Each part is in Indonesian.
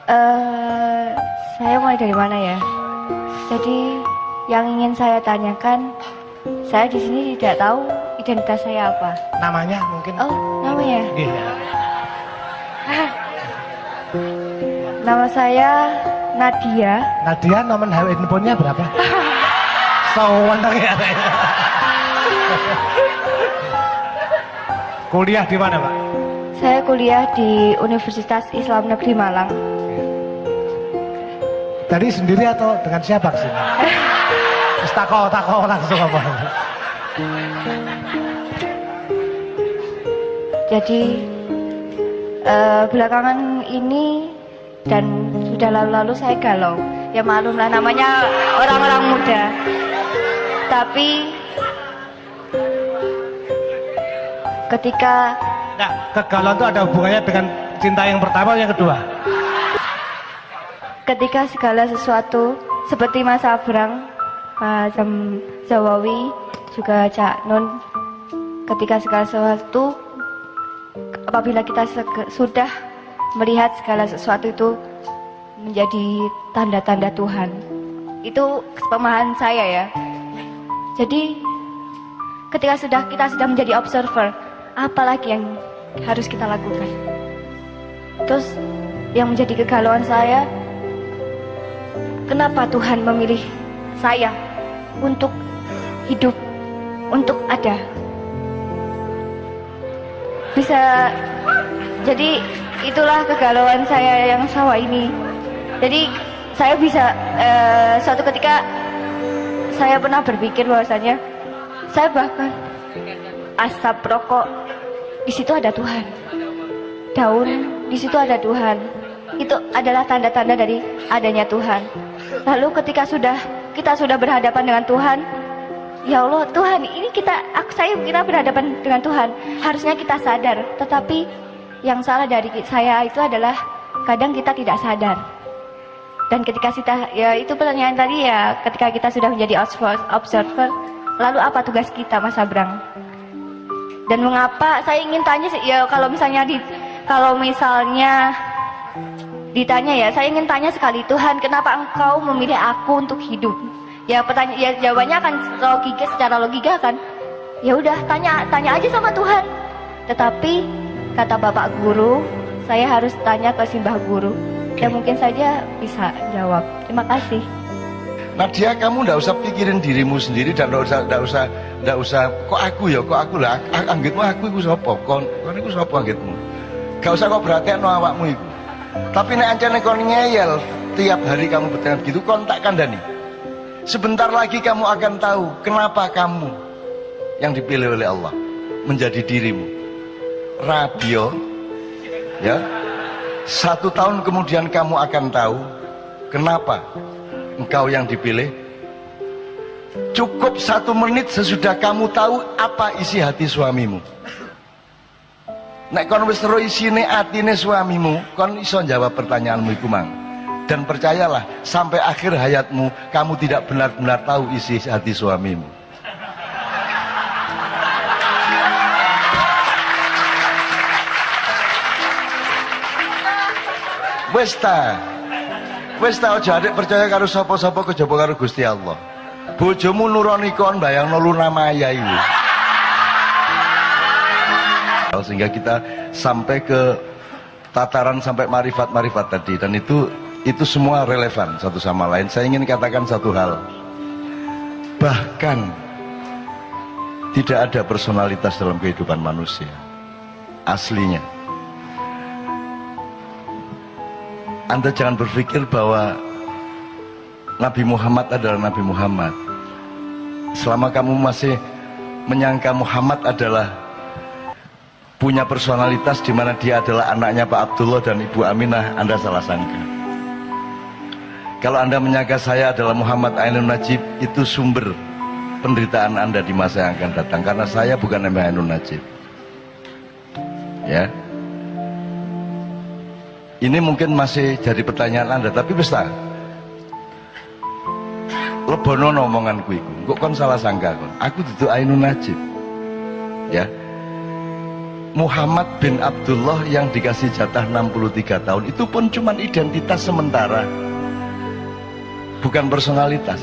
Eh, saya mulai dari mana ya? Jadi yang ingin saya tanyakan, saya di sini tidak tahu identitas saya apa. Namanya mungkin. Oh, namanya? Iya. Nama saya Nadia. Nadia, nomor handphonenya berapa? Sowan ya. Kuliah di mana, Pak? Saya kuliah di Universitas Islam Negeri Malang. Tadi sendiri atau dengan siapa sih? Tako langsung apa? Jadi belakangan ini dan sudah lalu-lalu saya galau. Ya maklumlah, namanya orang-orang muda. Tapi ketika Nah, kegalauan itu ada hubungannya dengan cinta yang pertama atau yang kedua? ketika segala sesuatu seperti Mas Abrang, Pak Zawawi, juga Cak Nun, ketika segala sesuatu, apabila kita sudah melihat segala sesuatu itu menjadi tanda-tanda Tuhan, itu pemahaman saya ya. Jadi ketika kita sudah menjadi observer, apalagi yang harus kita lakukan? Terus yang menjadi kegalauan saya, kenapa Tuhan memilih saya untuk hidup, untuk ada? Bisa, jadi itulah kegalauan saya yang sama ini. Jadi saya bisa, suatu ketika saya pernah berpikir bahwasanya saya bahkan asap rokok, di situ ada Tuhan. Daun, di situ ada Tuhan. Itu adalah tanda-tanda dari adanya Tuhan. Lalu ketika kita sudah berhadapan dengan Tuhan, ya Allah Tuhan, ini kita berhadapan dengan Tuhan. Harusnya kita sadar, tetapi yang salah dari saya itu adalah kadang kita tidak sadar. Dan ketika ya itu pertanyaan tadi ya, ketika kita sudah menjadi observer, lalu apa tugas kita, Mas Abrang? Dan mengapa saya ingin tanya ya, kalau misalnya ditanya ya, saya ingin tanya sekali, Tuhan, kenapa Engkau memilih aku untuk hidup? Ya jawabannya akan secara logika kan. Ya udah, tanya aja sama Tuhan. Tetapi kata Bapak Guru, saya harus tanya ke Simbah Guru. Dan mungkin saja bisa jawab. Terima kasih. Nadia, kamu ndak usah pikirin dirimu sendiri dan ndak usah kok aku lah, anggitmu aku iku sapa? Kon iku sapa anggitmu? Gak usah kok perhatian awakmu iku. Tapi nek ancane kon ngeyel tiap hari kamu bertanya begitu, kon tak kandhani. Sebentar lagi kamu akan tahu kenapa kamu yang dipilih oleh Allah menjadi dirimu. Radio, ya. 1 tahun kemudian kamu akan tahu kenapa engkau yang dipilih. Cukup 1 menit sesudah kamu tahu apa isi hati suamimu. Nek kon wis ro isine atine suamimu, kon iso jawab pertanyaanmu iku mang. Dan percayalah, sampai akhir hayatmu kamu tidak benar-benar tahu isi hati suamimu. Wis ta aja adik percaya karo sapa-sapa, kejaba karo Gusti Allah. Bojomu nuroni kon bayangno Luna Maya iki. Sehingga kita sampai ke tataran sampai marifat tadi, dan itu semua relevan satu sama lain. Saya ingin katakan satu hal, bahkan tidak ada personalitas dalam kehidupan manusia aslinya. Anda jangan berpikir bahwa Nabi Muhammad adalah Nabi Muhammad. Selama kamu masih menyangka Muhammad adalah punya personalitas di mana dia adalah anaknya Pak Abdullah dan Ibu Aminah, Anda salah sangka. Kalau Anda menyangka saya adalah Muhammad Ainun Najib, itu sumber penderitaan Anda di masa yang akan datang, karena saya bukan Nabi Ainun Najib. Ya. Ini mungkin masih jadi pertanyaan Anda, tapi bisa lebono omonganku iku. Kok kon salah sangka kon. Aku dudu Ainun Najib. Ya. Muhammad bin Abdullah yang dikasih jatah 63 tahun itu pun cuma identitas sementara, bukan personalitas.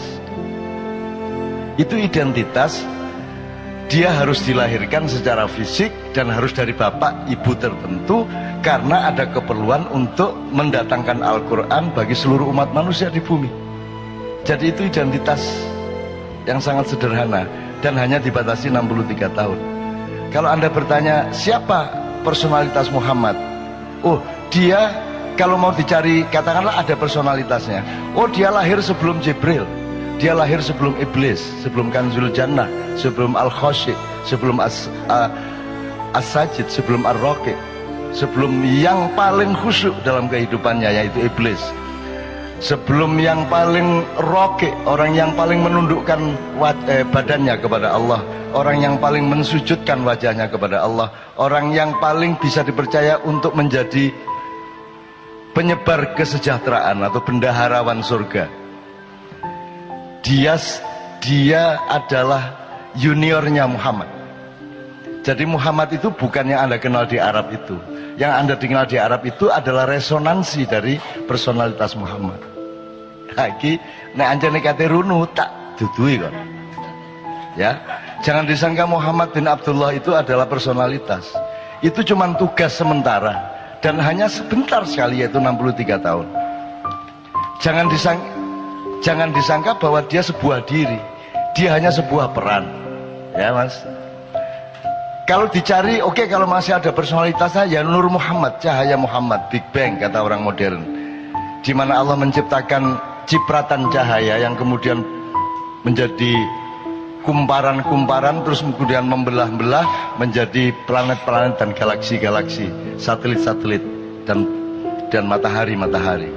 Itu identitas. Dia harus dilahirkan secara fisik dan harus dari bapak ibu tertentu karena ada keperluan untuk mendatangkan Al-Quran bagi seluruh umat manusia di bumi. Jadi itu identitas yang sangat sederhana dan hanya dibatasi 63 tahun. Kalau Anda bertanya siapa personalitas Muhammad, oh dia, kalau mau dicari katakanlah ada personalitasnya, oh dia lahir sebelum Jibril, dia lahir sebelum Iblis, sebelum Kanzul Jannah, sebelum Al-Khoshi, sebelum As-Sajid, sebelum Ar-Raqi, sebelum yang paling khusyuk dalam kehidupannya yaitu Iblis, sebelum yang paling Raqi, orang yang paling menundukkan badannya kepada Allah, orang yang paling mensujudkan wajahnya kepada Allah, orang yang paling bisa dipercaya untuk menjadi penyebar kesejahteraan atau bendaharawan surga. Dia adalah juniornya Muhammad. Jadi Muhammad itu bukan yang Anda kenal di Arab itu. Yang Anda kenal di Arab itu adalah resonansi dari personalitas Muhammad. Lagi nek anjane kate runu tak dudui kok. Ya, jangan disangka Muhammad bin Abdullah itu adalah personalitas. Itu cuma tugas sementara dan hanya sebentar sekali, yaitu 63 tahun. Jangan disangka bahwa dia sebuah diri, dia hanya sebuah peran, ya mas. Kalau dicari, oke, kalau masih ada personalitasnya, ya Nur Muhammad, cahaya Muhammad, Big Bang kata orang modern, di mana Allah menciptakan cipratan cahaya yang kemudian menjadi kumparan-kumparan, terus kemudian membelah-belah menjadi planet-planet dan galaksi-galaksi, satelit-satelit dan matahari-matahari.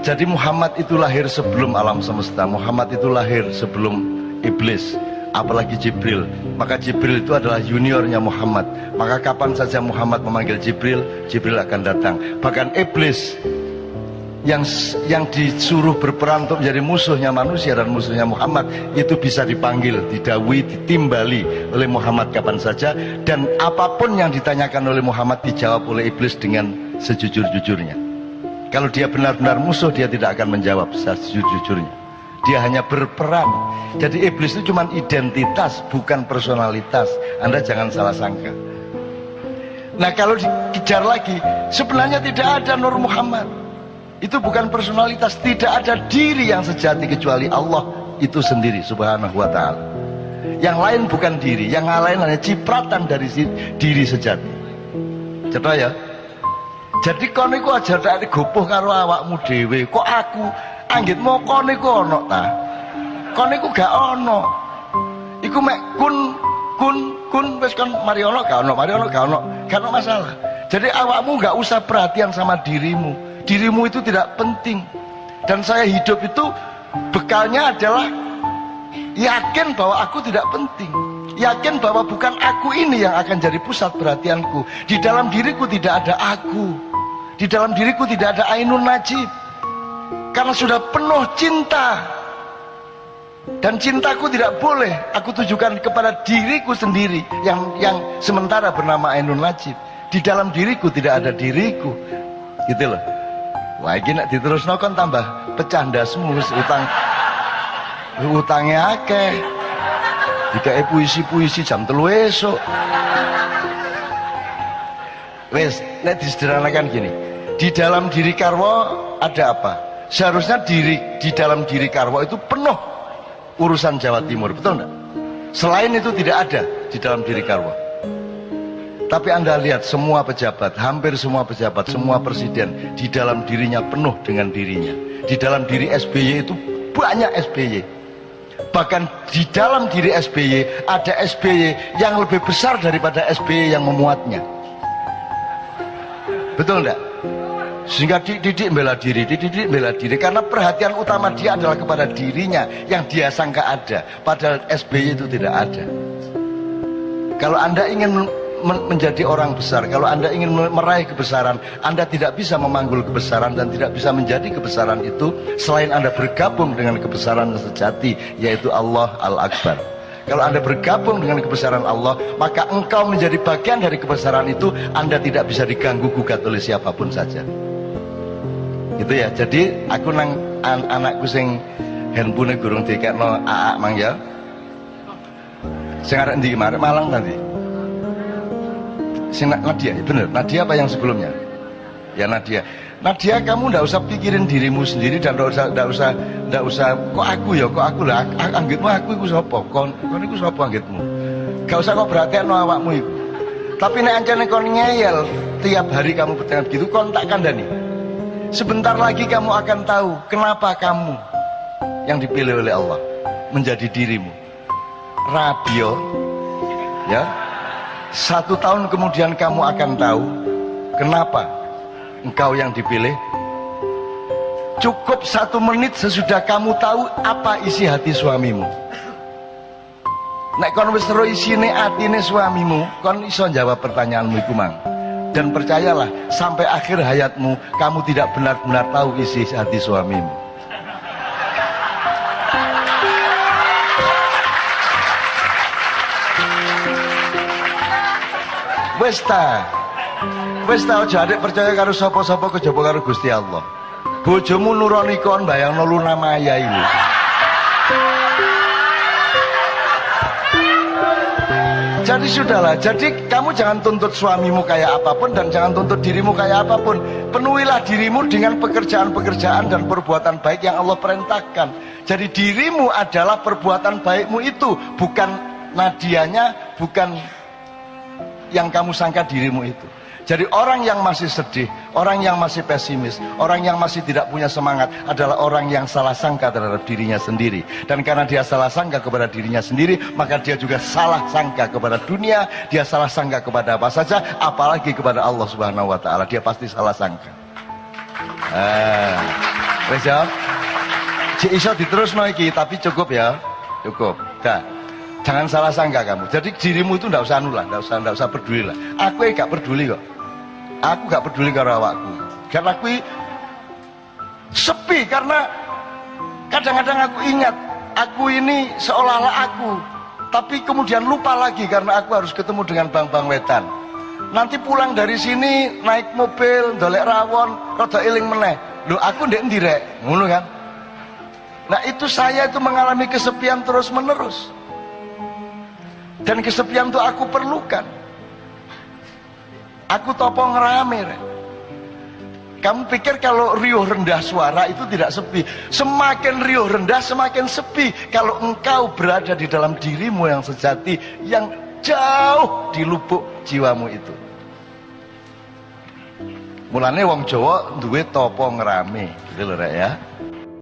Jadi Muhammad itu lahir sebelum alam semesta, Muhammad itu lahir sebelum Iblis, apalagi Jibril. Maka Jibril itu adalah juniornya Muhammad. Maka kapan saja Muhammad memanggil Jibril, Jibril akan datang. Bahkan Iblis yang disuruh berperan untuk menjadi musuhnya manusia dan musuhnya Muhammad, itu bisa dipanggil, didawui, ditimbali oleh Muhammad kapan saja. Dan apapun yang ditanyakan oleh Muhammad dijawab oleh Iblis dengan sejujur-jujurnya. Kalau dia benar-benar musuh, dia tidak akan menjawab sejujur-jujurnya. Dia hanya berperan. Jadi Iblis itu cuma identitas, bukan personalitas. Anda jangan salah sangka. Nah kalau dikejar lagi, sebenarnya tidak ada Nur Muhammad. Itu bukan personalitas, tidak ada diri yang sejati kecuali Allah itu sendiri subhanahu wa ta'ala. Yang lain bukan diri, yang lain hanya cipratan dari diri sejati. Coba ya. Jadi kon iku aja tak digopoh karo awakmu dhewe. Kok aku anggitmu kon iku ono ta? Kon iku gak ono. Iku mek kun wis kon mari ono gak ono, mari ono gak ono. Gak ono masalah. Jadi awakmu gak usah perhatian sama dirimu. Dirimu itu tidak penting. Dan saya hidup itu bekalnya adalah yakin bahwa aku tidak penting. Yakin bahwa bukan aku ini yang akan jadi pusat perhatianku. Di dalam diriku tidak ada aku. Di dalam diriku tidak ada Ainun Najib. Karena sudah penuh cinta. Dan cintaku tidak boleh aku tujukan kepada diriku sendiri yang sementara bernama Ainun Najib. Di dalam diriku tidak ada diriku. Gitu loh. Wah ini nak diterusno kan tambah pecah ndasmu, utangnya akeh. Jika puisi-puisi jam 3 esok. Wes, nek disederhanakan gini. Di dalam diri Karwo ada apa? Seharusnya di dalam diri Karwo itu penuh urusan Jawa Timur, betul enggak? Selain itu tidak ada di dalam diri Karwo. Tapi Anda lihat semua pejabat, hampir semua pejabat, semua presiden di dalam dirinya penuh dengan dirinya. Di dalam diri SBY itu banyak SBY. Bahkan di dalam diri SBY ada SBY yang lebih besar daripada SBY yang memuatnya. Betul enggak? Sehingga Didik bela diri, Didik bela diri karena perhatian utama dia adalah kepada dirinya yang dia sangka ada, padahal SBY itu tidak ada. Kalau Anda ingin menjadi orang besar, kalau Anda ingin meraih kebesaran, Anda tidak bisa memanggul kebesaran dan tidak bisa menjadi kebesaran itu selain Anda bergabung dengan kebesaran sejati, yaitu Allah Al-Akbar. Kalau Anda bergabung dengan kebesaran Allah, maka engkau menjadi bagian dari kebesaran itu. Anda tidak bisa diganggu gugat oleh siapapun saja. Gitu ya. Jadi aku nang anakku sing handphone gurung dikekno AA mang ya. Sing arek ndi kemarin Malang tadi. Sing Nadia, bener. Nadia apa yang sebelumnya? Ya Nadia. Nadia, kamu ndak usah pikirin dirimu sendiri dan ndak usah kok aku ya, kok aku lah, anggitmu aku iku sapa? Kon iku sapa anggitmu? Gak usah kok perhatiin awakmu iku. Tapi nek ancane kon ngeyel tiap hari kamu bertanya begitu, kon tak kandhani. Sebentar lagi kamu akan tahu kenapa kamu yang dipilih oleh Allah menjadi dirimu. Rabio, ya. 1 tahun kemudian kamu akan tahu kenapa engkau yang dipilih. Cukup 1 menit sesudah kamu tahu apa isi hati suamimu. Nek kon wis ro isine atine suamimu, kon iso jawab pertanyaanmu iku mang. Dan percayalah, sampai akhir hayatmu kamu tidak benar-benar tahu isi hati suamimu. Wis ta aja adik percaya karo sapa-sapa kejaba karo Gusti Allah. Bojomu nuroni kon bayangno Luna Maya ini. Jadi sudahlah, jadi kamu jangan tuntut suamimu kayak apapun dan jangan tuntut dirimu kayak apapun. Penuhilah dirimu dengan pekerjaan-pekerjaan dan perbuatan baik yang Allah perintahkan. Jadi dirimu adalah perbuatan baikmu itu, bukan Nadianya, bukan yang kamu sangka dirimu itu. Jadi orang yang masih sedih, orang yang masih pesimis, orang yang masih tidak punya semangat adalah orang yang salah sangka terhadap dirinya sendiri. Dan karena dia salah sangka kepada dirinya sendiri, maka dia juga salah sangka kepada dunia, dia salah sangka kepada apa saja, apalagi kepada Allah Subhanahu wa taala. Dia pasti salah sangka. Wes ya. Cik iso diterusno iki, tapi cukup ya. Cukup. Dah. Jangan salah sangka kamu. Jadi dirimu itu ndak usah nulah, ndak usah peduli lah. Aku gak peduli kok. Aku gak peduli karo awakku. Karena aku sepi, karena kadang-kadang aku ingat aku ini seolah-olah aku, tapi kemudian lupa lagi karena aku harus ketemu dengan bang-bang wetan. Nanti pulang dari sini naik mobil, dolek rawon, rada eling meneh. Loh aku ndek endi rek? Ngono kan? Nah itu saya itu mengalami kesepian terus-menerus. Dan kesepian itu aku perlukan. Aku topo ngerame. Kamu pikir kalau riuh rendah suara itu tidak sepi? Semakin riuh rendah semakin sepi kalau engkau berada di dalam dirimu yang sejati, yang jauh di lubuk jiwamu itu. Mulane wong Jawa duwe topo ngerame, gitu lho rek ya.